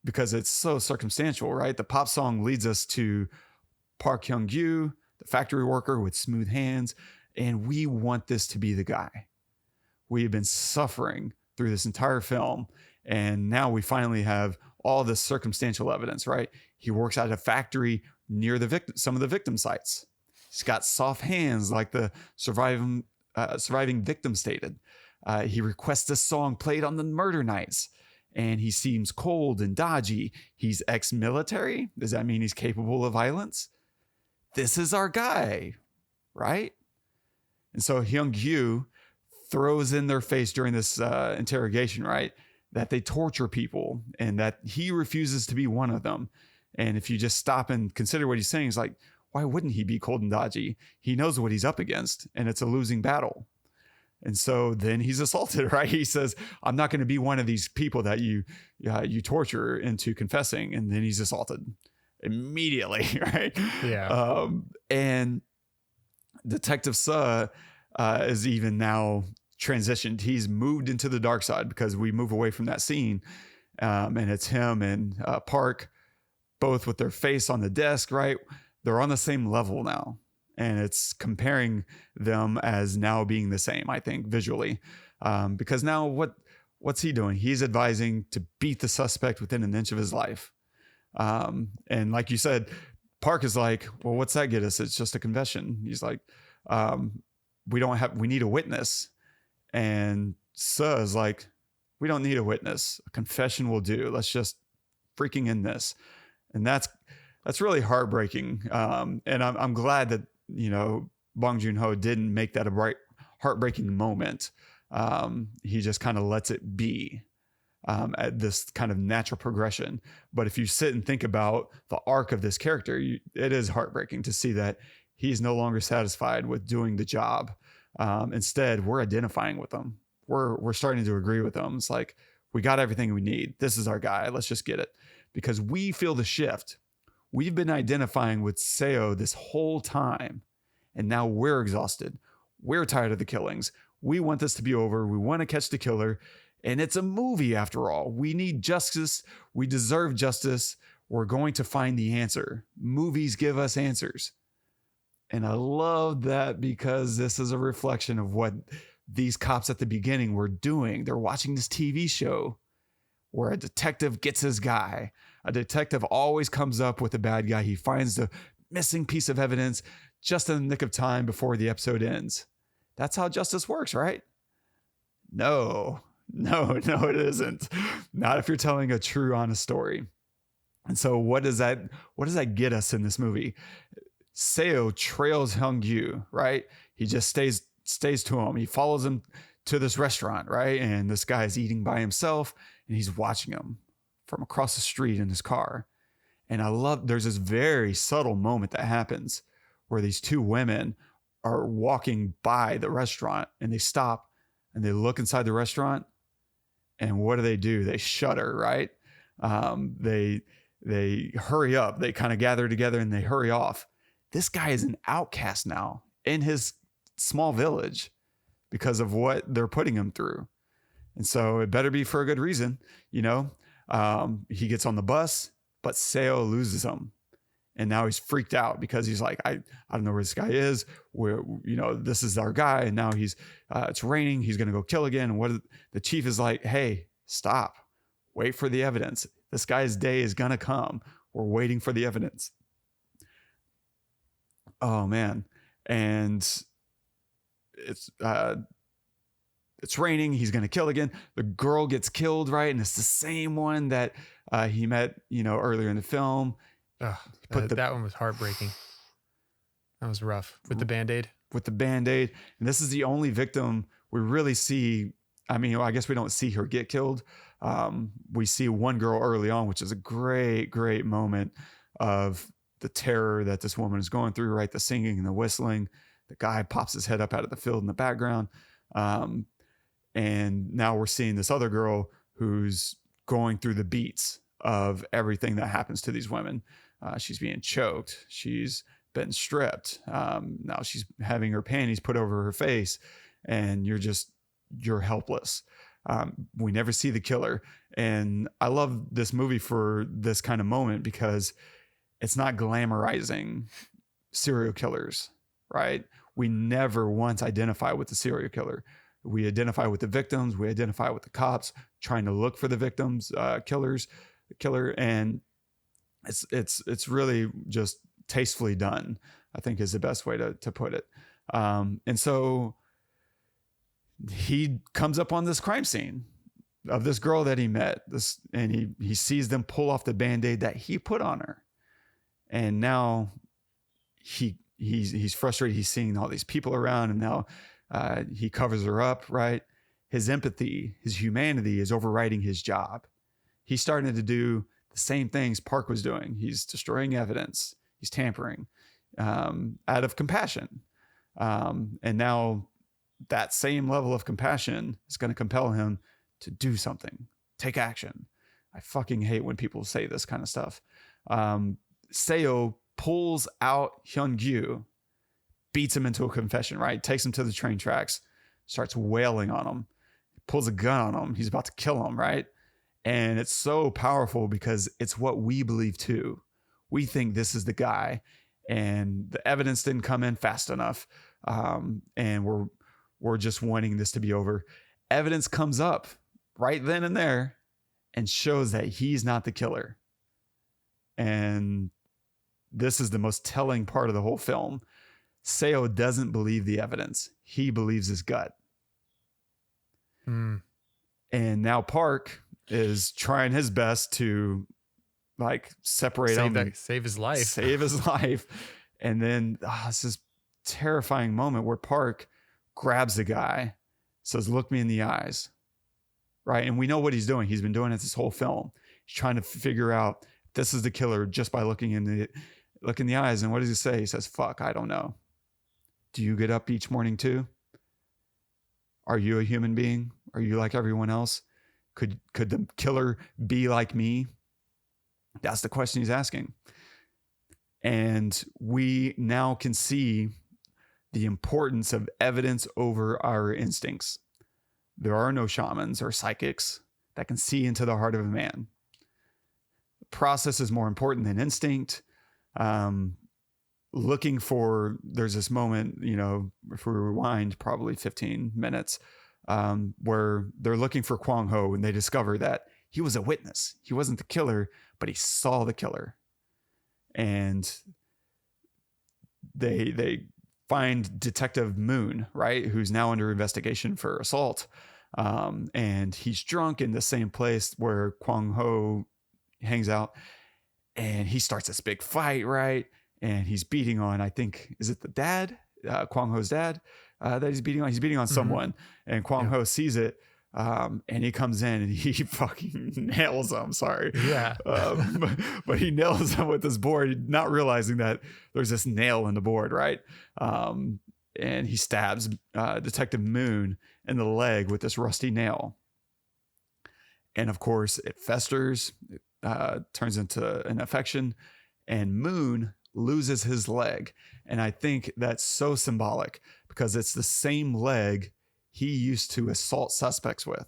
Because it's so circumstantial, right? The pop song leads us to Park Hyung-gyu, the factory worker with smooth hands. And we want this to be the guy. We've been suffering through this entire film. And now we finally have all this circumstantial evidence, right? He works at a factory near some of the victim sites. He's got soft hands like the surviving victim stated. He requests a song played on the murder nights. And he seems cold and dodgy. He's ex-military. Does that mean he's capable of violence? This is our guy, right? And so Hyung-gyu throws in their face during this interrogation, right, that they torture people and that he refuses to be one of them. And if you just stop and consider what he's saying, it's like, why wouldn't he be cold and dodgy? He knows what he's up against, and it's a losing battle. And so then he's assaulted, right? He says, I'm not going to be one of these people that you torture into confessing. And then he's assaulted immediately, right? Yeah. And Detective Seo is even now transitioned. He's moved into the dark side because we move away from that scene. And it's him and Park, both with their face on the desk, right? They're on the same level now. And it's comparing them as now being the same, I think, visually. Because now what's he doing? He's advising to beat the suspect within an inch of his life. And like you said, Park is like, well, what's that get us? It's just a confession. He's like, we need a witness. And Seo is like, we don't need a witness. A confession will do. Let's just freaking end this. And that's really heartbreaking. And I'm glad that, Bong Joon Ho didn't make that a heartbreaking moment. He just kind of lets it be at this kind of natural progression. But if you sit and think about the arc of this character, it is heartbreaking to see that he's no longer satisfied with doing the job. Instead, we're identifying with him. We're starting to agree with him. It's like, we got everything we need. This is our guy. Let's just get it. Because we feel the shift. We've been identifying with Seo this whole time, and now we're exhausted. We're tired of the killings. We want this to be over. We want to catch the killer, and it's a movie after all. We need justice. We deserve justice. We're going to find the answer. Movies give us answers. And I love that because this is a reflection of what these cops at the beginning were doing. They're watching this TV show where a detective gets his guy. A detective always comes up with a bad guy. He finds the missing piece of evidence just in the nick of time before the episode ends. That's how justice works, right? No, it isn't. Not if you're telling a true, honest story. And so what does that get us in this movie? Seo trails Hyung-gyu, right? He just stays to him. He follows him to this restaurant, right? And this guy is eating by himself and he's watching him from across the street in his car. And there's this very subtle moment that happens where these two women are walking by the restaurant and they stop and they look inside the restaurant. And what do? They shudder, right? They hurry up. They kind of gather together and they hurry off. This guy is an outcast now in his small village because of what they're putting him through. And so it better be for a good reason, He gets on the bus, but Seo loses him. And now he's freaked out because he's like, I don't know where this guy is. This is our guy. And now it's raining. He's going to go kill again. And the chief is like, hey, stop. Wait for the evidence. This guy's day is going to come. We're waiting for the evidence. Oh, man. And it's raining. He's going to kill again. The girl gets killed, right? And it's the same one that he met, earlier in the film. That one was heartbreaking. That was rough. With the Band-Aid? With the Band-Aid. And this is the only victim we really see. I mean, I guess we don't see her get killed. We see one girl early on, which is a great, great moment of the terror that this woman is going through, right? The singing and the whistling. The guy pops his head up out of the field in the background. And now we're seeing this other girl who's going through the beats of everything that happens to these women. She's being choked. She's been stripped. Now she's having her panties put over her face, and you're helpless. We never see the killer. And I love this movie for this kind of moment because it's not glamorizing serial killers, right? We never once identify with the serial killer. We identify with the victims. We identify with the cops trying to look for the victims, killer, and it's really just tastefully done, I think is the best way to put it. And so he comes up on this crime scene of this girl that he met, and he sees them pull off the Band-Aid that he put on her. And now he's frustrated. He's seeing all these people around, and now he covers her up, right? His empathy, his humanity is overriding his job. He's starting to do the same things Park was doing. He's destroying evidence. He's tampering out of compassion. And now that same level of compassion is going to compel him to do something, take action. I fucking hate when people say this kind of stuff. Seo pulls out Hyun-gyu, beats him into a confession, right? Takes him to the train tracks, starts wailing on him, pulls a gun on him. He's about to kill him, right? And it's so powerful because it's what we believe too. We think this is the guy, and the evidence didn't come in fast enough. And we're just wanting this to be over. Evidence comes up right then and there and shows that he's not the killer. And this is the most telling part of the whole film. Seo doesn't believe the evidence. He believes his gut. And now Park is trying his best to like separate him, save his life. And then it's this terrifying moment where Park grabs the guy, says, "Look me in the eyes." Right. And we know what he's doing. He's been doing it this whole film. He's trying to figure out this is the killer just by looking in the eyes. And what does he say? He says, "Fuck, I don't know. Do you get up each morning too? Are you a human being? Are you like everyone else? Could the killer be like me?" That's the question he's asking. And we now can see the importance of evidence over our instincts. There are no shamans or psychics that can see into the heart of a man. Process is more important than instinct. There's this moment, if we rewind probably 15 minutes, where they're looking for Kwang-ho, and they discover that he was a witness. He wasn't the killer, but he saw the killer. And they find Detective Moon, right, who's now under investigation for assault. And he's drunk in the same place where Kwang-ho hangs out. And he starts this big fight, right? And he's beating on, I think, is it the dad? Kwang-ho's dad that he's beating on. He's beating on someone. And Kwang-ho sees it. And he comes in and he fucking nails him. Sorry. Yeah. But he nails him with this board, not realizing that there's this nail in the board, right? And he stabs Detective Moon in the leg with this rusty nail. And of course, it festers, turns into an infection, and Moon loses his leg. And I think that's so symbolic because it's the same leg he used to assault suspects with,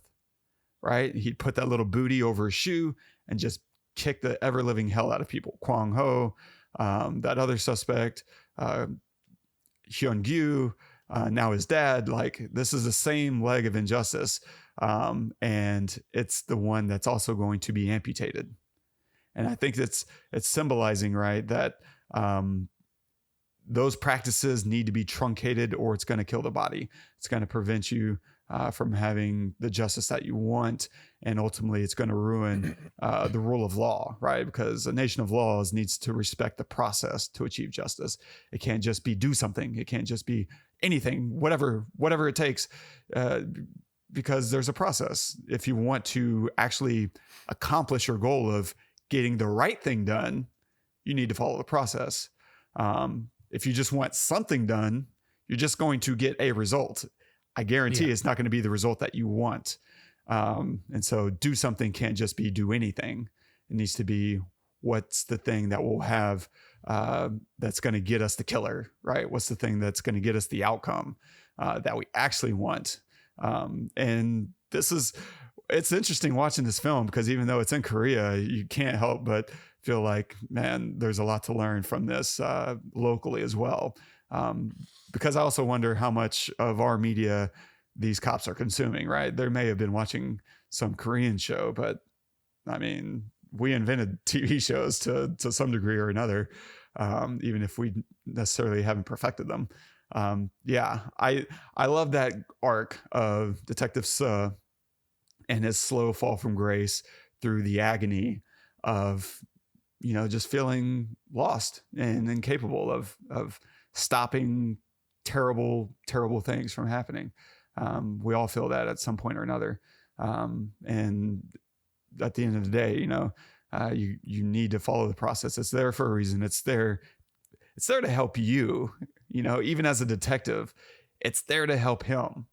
right? He'd put that little booty over his shoe and just kick the ever-living hell out of people. Kwang-ho, that other suspect, Hyeon-gyu, now his dad, like this is the same leg of injustice. And it's the one that's also going to be amputated. And I think it's symbolizing, right, that those practices need to be truncated or it's going to kill the body. It's going to prevent you from having the justice that you want. And ultimately, it's going to ruin the rule of law, right? Because a nation of laws needs to respect the process to achieve justice. It can't just be do something. It can't just be anything, whatever it takes, because there's a process. If you want to actually accomplish your goal of getting the right thing done, you need to follow the process. If you just want something done, you're just going to get a result. I guarantee it's not going to be the result that you want. And so do something can't just be do anything. It needs to be what's the thing that we'll have that's going to get us the killer, right? What's the thing that's going to get us the outcome that we actually want? And it's interesting watching this film because even though it's in Korea, you can't help but feel like, man, there's a lot to learn from this locally as well. Because I also wonder how much of our media these cops are consuming, right? They may have been watching some Korean show, but I mean, we invented TV shows to some degree or another, even if we necessarily haven't perfected them. I love that arc of Detective Seo and his slow fall from grace through the agony of, just feeling lost and incapable of stopping terrible, terrible things from happening. We all feel that at some point or another. And at the end of the day, you need to follow the process. It's there for a reason. It's there to help you, even as a detective, it's there to help him.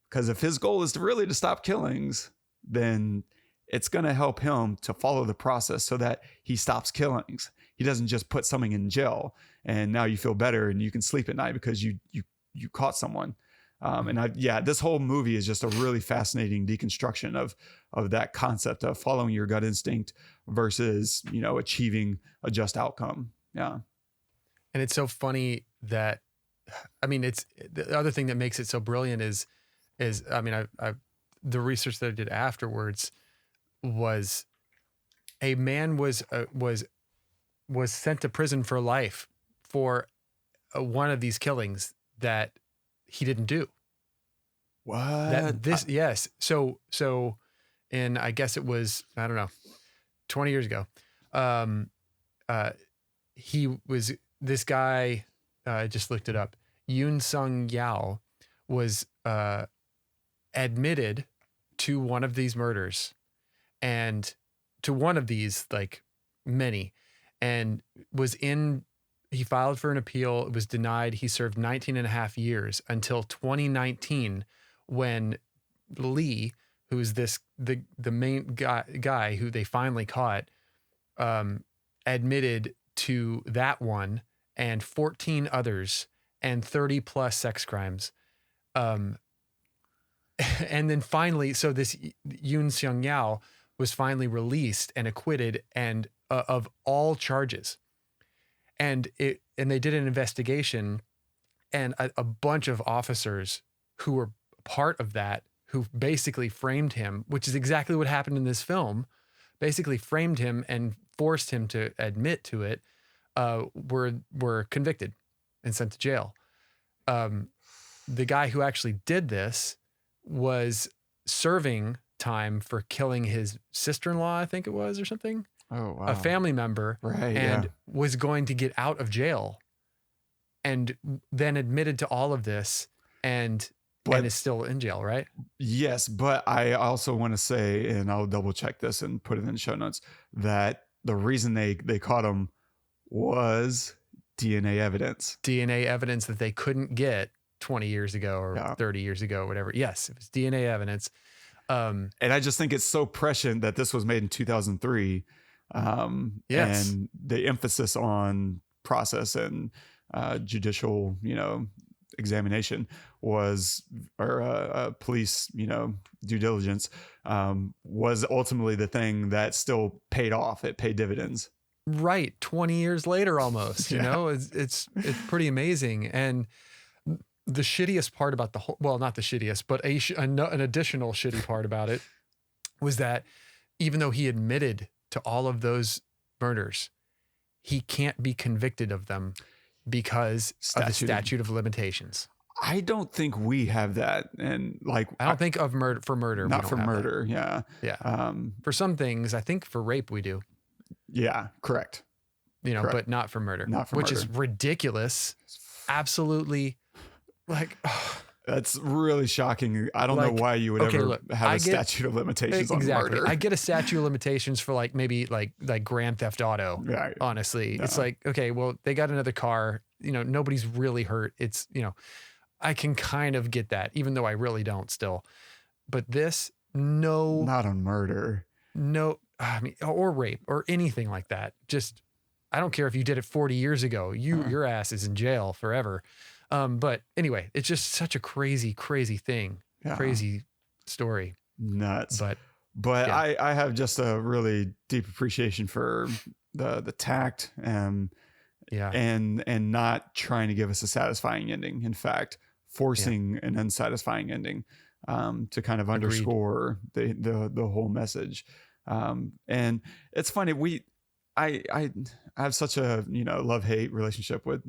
Because if his goal is to stop killings, then it's going to help him to follow the process so that he stops killings. He doesn't just put something in jail and now you feel better and you can sleep at night because you caught someone. This whole movie is just a really fascinating deconstruction of that concept of following your gut instinct versus, achieving a just outcome. Yeah. And it's so funny that, it's the other thing that makes it so brilliant is the research that I did afterwards was a man was sent to prison for life for one of these killings that he didn't do. What? Yes. So, and I guess it was, 20 years ago. This guy, I just looked it up. Yoon Sung Yao was admitted to one of these murders and to one of these, like many, and he filed for an appeal. It was denied. He served 19 and a half years until 2019 when Lee, who's the main guy who they finally caught, admitted to that one and 14 others and 30 plus sex crimes. And then finally, so this Yoon Sung Yao was finally released and acquitted and of all charges. And they did an investigation, and a bunch of officers who were part of that, who basically framed him, which is exactly what happened in this film, basically framed him and forced him to admit to it, were convicted and sent to jail. The guy who actually did this was serving time for killing his sister-in-law, I think it was, or something. Oh, wow. A family member, right? And was going to get out of jail, and then admitted to all of this, and is still in jail, right? Yes, but I also want to say, and I'll double check this and put it in the show notes, that the reason they caught him was DNA evidence. DNA evidence that they couldn't get 20 years ago or 30 years ago, or whatever. Yes, it was DNA evidence. And I just think it's so prescient that this was made in 2003. Yes. And the emphasis on process and judicial, examination was, or police, due diligence, was ultimately the thing that still paid off. It paid dividends. Right. 20 years later, almost, it's pretty amazing. And the shittiest part about the whole, well, not the shittiest, but an additional shitty part about it was that even though he admitted to all of those murders, he can't be convicted of them because of the statute of limitations. I don't think we have that. And I don't think of murder for murder. Not for murder. That. Yeah. For some things, I think for rape we do. Yeah, correct. Correct. But not for murder. Which is ridiculous. Absolutely. That's really shocking. I don't know why you would ever have a statute of limitations on murder. I get a statute of limitations for maybe Grand Theft Auto. Right. Honestly, it's okay, well, they got another car. Nobody's really hurt. It's I can kind of get that, even though I really don't still. But this, no, not on murder. No, or rape or anything like that. Just, I don't care if you did it 40 years ago. Your ass is in jail forever. But anyway, it's just such a crazy, crazy thing. Yeah. Crazy story. Nuts. But yeah. I have just a really deep appreciation for the tact and not trying to give us a satisfying ending. In fact, forcing an unsatisfying ending to kind of underscore the whole message. And it's funny, I have such a, love-hate relationship with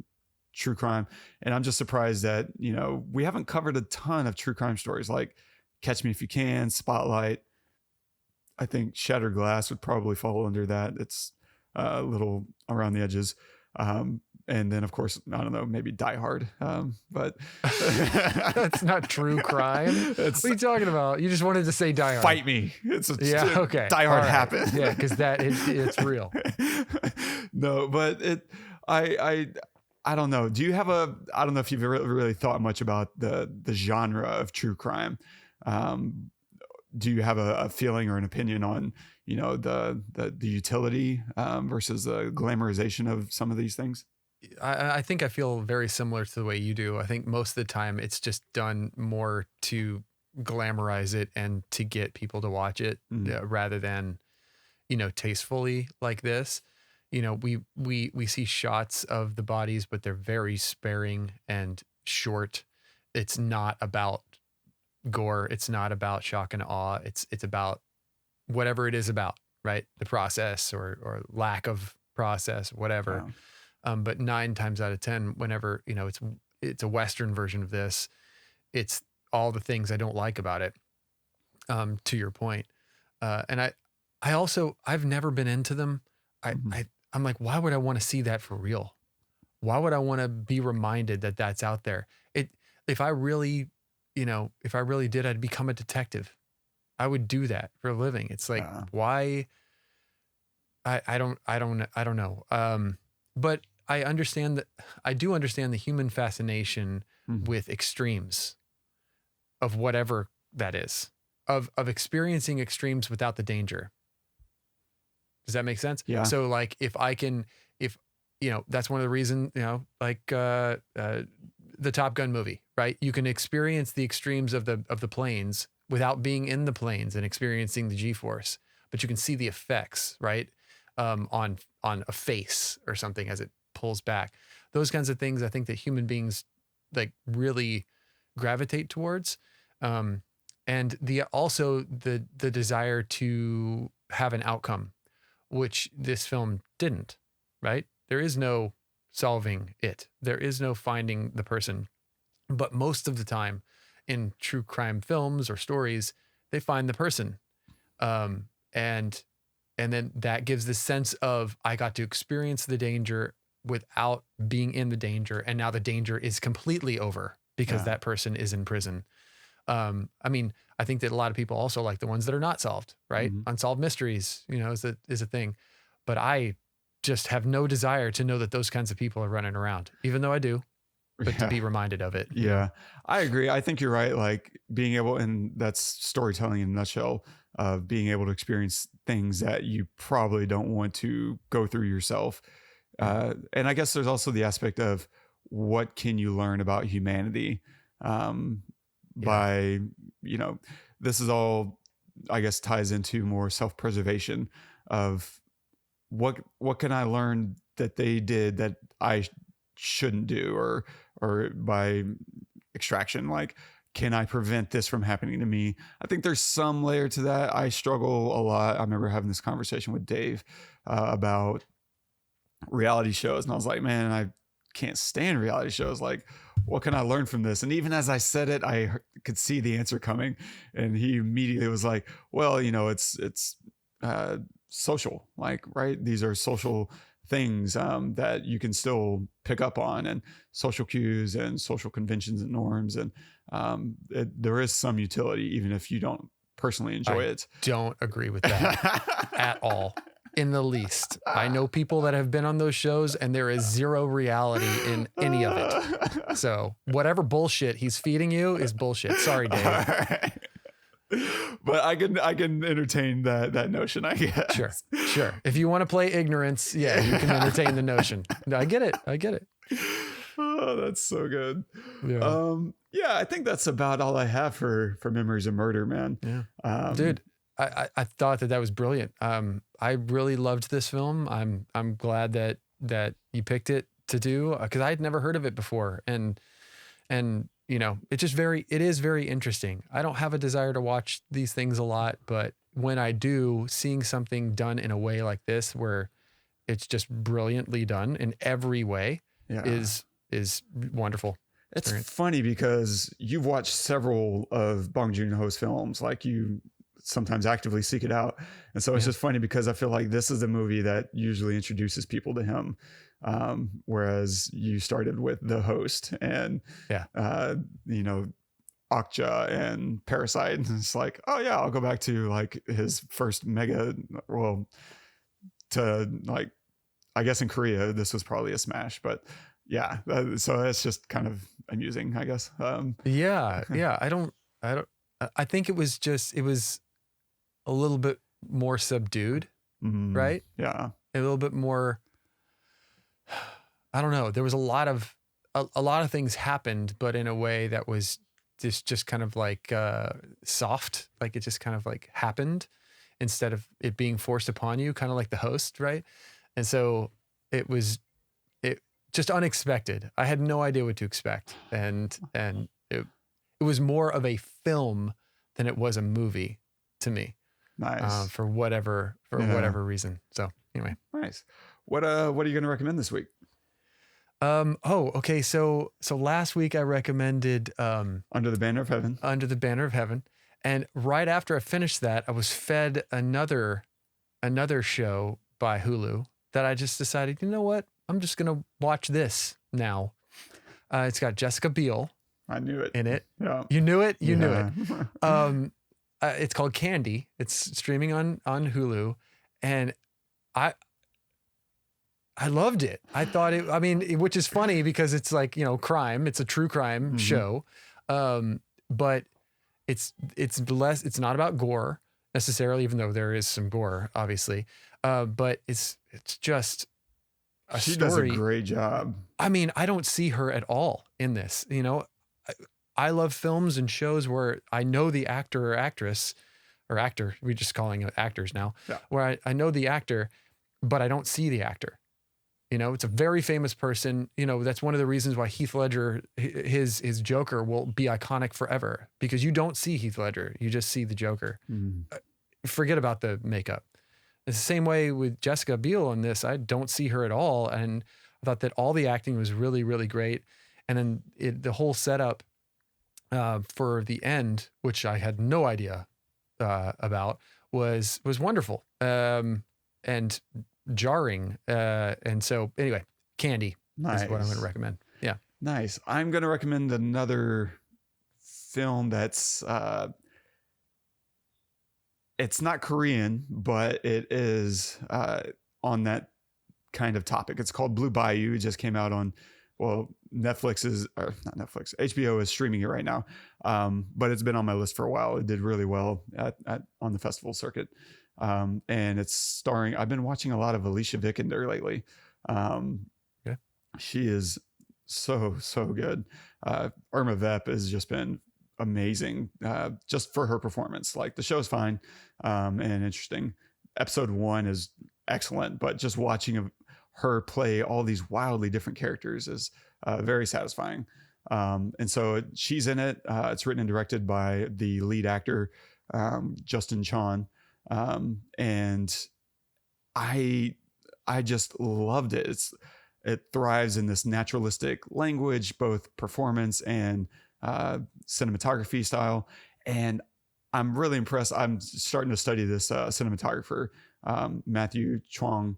true crime, and I'm just surprised that, we haven't covered a ton of true crime stories like Catch Me If You Can, Spotlight. I think Shattered Glass would probably fall under that. It's a little around the edges. And then, of course, I don't know, maybe Die Hard. But that's not true crime. What are you talking about? You just wanted to say Die Hard. Fight me. Okay. Die Hard happened. Yeah, because it's real. No, but I don't know. I don't know if you've really thought much about the genre of true crime. Do you have a feeling or an opinion on, the utility versus the glamorization of some of these things? I think I feel very similar to the way you do. I think most of the time it's just done more to glamorize it and to get people to watch it rather than, tastefully like this. We see shots of the bodies, but they're very sparing and short. It's not about gore. It's not about shock and awe. It's about whatever it is about, right? The process or lack of process, whatever. Wow. But 9 times out of 10, whenever, it's a Western version of this, it's all the things I don't like about it, to your point. And I've never been into them. I'm like, why would I want to see that for real? Why would I want to be reminded that that's out there? If I really did, I'd become a detective. I would do that for a living. It's like, why? I don't know. But I do understand the human fascination with extremes of whatever that is, of experiencing extremes without the danger. Does that make sense? Yeah. So like if that's one of the reasons, like the Top Gun movie, right? You can experience the extremes of the planes without being in the planes and experiencing the G-force, but you can see the effects, right? On a face or something as it pulls back. Those kinds of things I think that human beings like really gravitate towards. And the desire to have an outcome, which this film didn't, right? There is no solving it. There is no finding the person. But most of the time in true crime films or stories, they find the person. And then that gives the sense of, I got to experience the danger without being in the danger. And now the danger is completely over because that person is in prison. I think that a lot of people also like the ones that are not solved, right? Unsolved mysteries, is a thing. But I just have no desire to know that those kinds of people are running around, even though I do, but to be reminded of it. Yeah, I agree. I think you're right. Like being able, and that's storytelling in a nutshell, of being able to experience things that you probably don't want to go through yourself. And I guess there's also the aspect of what can you learn about humanity by, this is all, I guess, ties into more self-preservation of what can I learn that they did that I shouldn't do, or by extraction, like, can I prevent this from happening to me? I think there's some layer to that. I struggle a lot. I remember having this conversation with Dave about reality shows, and I was like, man, I can't stand reality shows. Like, what can I learn from this? And even as I said it, I could see the answer coming, and he immediately was like, well, it's social, like, right? These are social things that you can still pick up on, and social cues and social conventions and norms, and there is some utility even if you don't personally enjoy it. Don't agree with that at all, in the least. I know people that have been on those shows and there is zero reality in any of it. So whatever bullshit he's feeding you is bullshit. Sorry, Dave. Right. But I can entertain that notion, I guess. Sure. If you want to play ignorance, you can entertain the notion. I get it. Oh, that's so good. Yeah. I think that's about all I have for Memories of Murder, man. Yeah. Dude, I thought that was brilliant. I really loved this film. I'm glad that you picked it to do, because I had never heard of it before. And it is very interesting. I don't have a desire to watch these things a lot, but when I do, seeing something done in a way like this, where it's just brilliantly done in every way, is wonderful. It's experience. funny because you've watched several of Bong Joon Ho's films, like you sometimes actively seek it out. And so it's just funny because I feel like this is the movie that usually introduces people to him. Whereas you started with The Host and, Okja and Parasite. And it's like, oh yeah, I'll go back to like his first mega, to like, I guess in Korea, this was probably a smash, but yeah. So it's just kind of amusing, I guess. I think it was a little bit more subdued, right? Yeah. A little bit more, I don't know. There was a lot of things happened, but in a way that was just kind of like soft, like it just kind of like happened instead of it being forced upon you, kind of like The Host, right? And so it just unexpected. I had no idea what to expect, and it was more of a film than it was a movie to me. Nice. For whatever reason. So anyway, nice. What are you going to recommend this week? Okay. So last week I recommended Under the Banner of Heaven. Under the Banner of Heaven, and right after I finished that, I was fed another show by Hulu that I just decided, you know what? I'm just gonna watch this now. It's got Jessica Biel. I knew it. In it. Yeah. You knew it. You knew it. It's called Candy. It's streaming on Hulu, and I loved it. I thought which is funny because it's like, crime. It's a true crime show, but it's not about gore necessarily, even though there is some gore, obviously. But it's just a she story. Does a great job. I don't see her at all in this. I love films and shows where I know the actor or actress, or actor, we're just calling it actors now, where I know the actor, but I don't see the actor. It's a very famous person. That's one of the reasons why Heath Ledger, his Joker will be iconic forever, because you don't see Heath Ledger. You just see the Joker. Forget about the makeup. It's the same way with Jessica Biel in this. I don't see her at all. And I thought that all the acting was really, really great. And then the whole setup for the end, which I had no idea about, was wonderful and jarring. And so anyway, Candy is what I'm going to recommend. Yeah. Nice. I'm going to recommend another film that's it's not Korean, but it is on that kind of topic. It's called Blue Bayou. It just came out on, Netflix is, or not Netflix, HBO is streaming it right now. But it's been on my list for a while. It did really well on the festival circuit. And it's starring, I've been watching a lot of Alicia Vikander lately. She is so good. Irma Vep has just been amazing, just for her performance. Like, the show's fine and interesting. Episode 1 is excellent, but just watching her play all these wildly different characters is very satisfying. And so she's in it. It's written and directed by the lead actor, Justin Chon. And I just loved it. It thrives in this naturalistic language, both performance and cinematography style. And I'm really impressed. I'm starting to study this cinematographer, Matthew Chuang,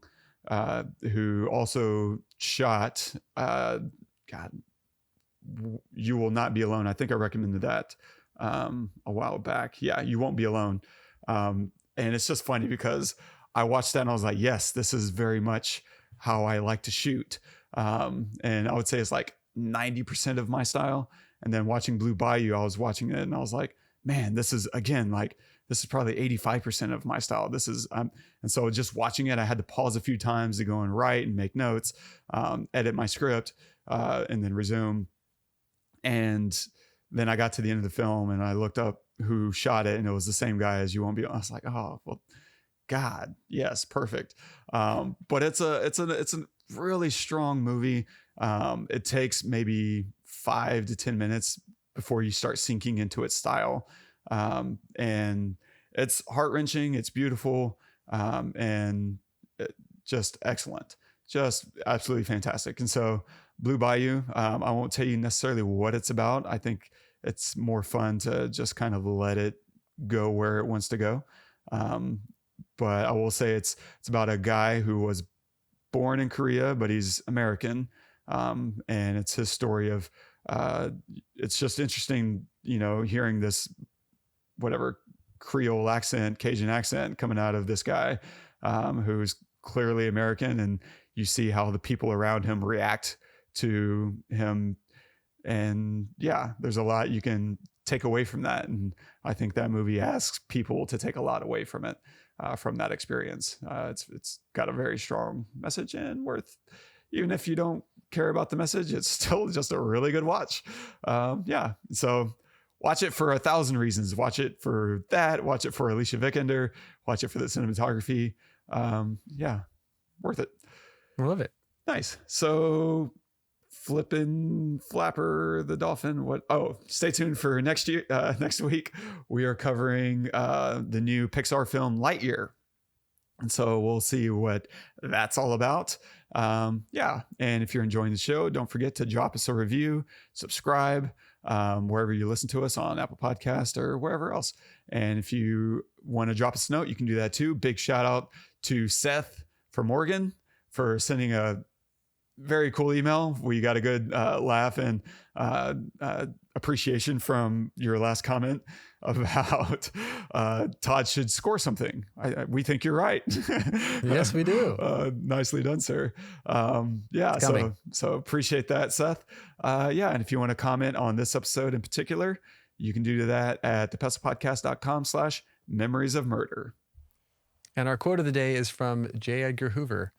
who also shot You Will Not Be Alone. I think I recommended that a while back. Yeah, You Won't Be Alone. And it's just funny because I watched that and I was like, yes, this is very much how I like to shoot. And I would say it's like 90% of my style. And then watching Blue Bayou, I was watching it and I was like, man, this is probably 85% of my style. This is, and so just watching it, I had to pause a few times to go and write and make notes, edit my script, and then resume. And then I got to the end of the film and I looked up who shot it, and it was the same guy as You Won't Be. I was like, oh, well, God, yes, perfect. But it's a really strong movie. It takes maybe 5 to 10 minutes before you start sinking into its style. And it's heart-wrenching, it's beautiful, and just excellent, just absolutely fantastic. And so Blue Bayou, I won't tell you necessarily what it's about. I think it's more fun to just kind of let it go where it wants to go. But I will say it's about a guy who was born in Korea, but he's American. And it's his story of, it's just interesting, hearing this, whatever Creole accent, Cajun accent coming out of this guy, who's clearly American, and you see how the people around him react to him. And yeah, there's a lot you can take away from that. And I think that movie asks people to take a lot away from it, from that experience. It's got a very strong message, and even if you don't care about the message, it's still just a really good watch. So watch it for 1,000 reasons. Watch it for that. Watch it for Alicia Vikander. Watch it for the cinematography. Worth it. I love it. Nice. So Flippin' Flapper the Dolphin. Stay tuned for next week. We are covering the new Pixar film Lightyear. And so we'll see what that's all about. And if you're enjoying the show, don't forget to drop us a review, subscribe, wherever you listen to us, on Apple Podcast or wherever else. And if you want to drop us a note, you can do that too. Big shout out to Seth from Oregon for sending a very cool email. We got a good laugh and appreciation from your last comment about Todd should score something. We think you're right. Yes, we do. Nicely done, sir. So appreciate that, Seth. And if you want to comment on this episode in particular, you can do that at thepestlepodcast.com/memories of murder. And our quote of the day is from J. Edgar Hoover.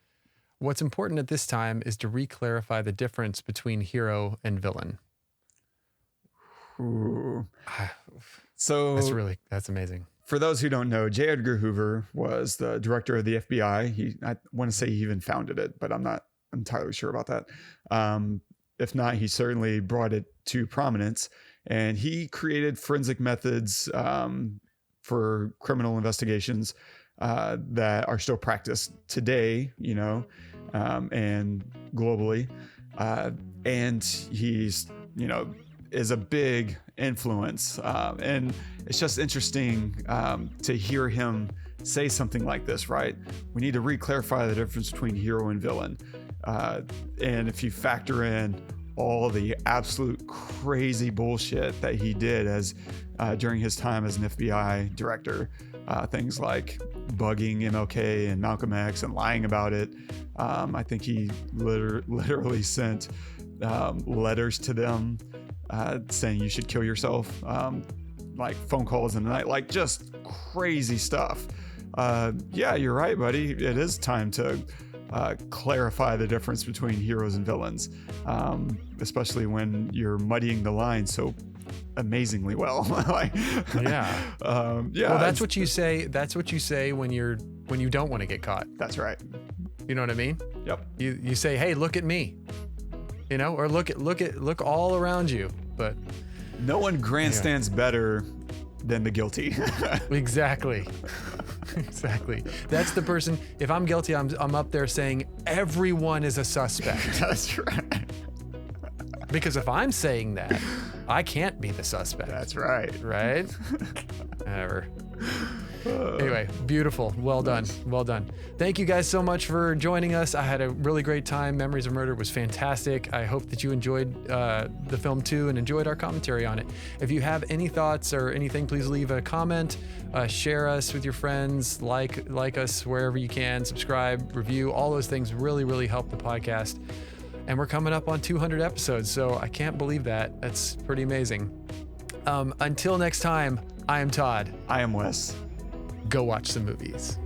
What's important at this time is to re-clarify the difference between hero and villain. Ooh. So that's amazing. For those who don't know, J. Edgar Hoover was the director of the FBI. I want to say he even founded it, but I'm not entirely sure about that. If not, he certainly brought it to prominence, and he created forensic methods for criminal investigations that are still practiced today, and globally. And he's, is a big influence. And it's just interesting to hear him say something like this, right? We need to re-clarify the difference between hero and villain. And if you factor in all the absolute crazy bullshit that he did during his time as an FBI director, things like bugging MLK and Malcolm X and lying about it. I think he literally sent letters to them saying you should kill yourself, like phone calls in the night, like just crazy stuff. You're right, buddy. It is time to clarify the difference between heroes and villains, especially when you're muddying the line so amazingly well. Well, that's what you say. That's what you say when you don't want to get caught. That's right. You know what I mean? Yep. You say, hey, look at me, or look all around you. But no one grandstands better than the guilty. Exactly. Exactly. That's the person. If I'm guilty, I'm up there saying everyone is a suspect. That's right. Because if I'm saying that, I can't be the suspect. That's right. Right? Whatever. Anyway, beautiful. Well done. Well done. Thank you guys so much for joining us. I had a really great time. Memories of Murder was fantastic. I hope that you enjoyed the film too and enjoyed our commentary on it. If you have any thoughts or anything, please leave a comment. Share us with your friends. Like us wherever you can. Subscribe, review. All those things really, really help the podcast. And we're coming up on 200 episodes, so I can't believe that. That's pretty amazing. Until next time, I am Todd. I am Wes. Go watch some movies.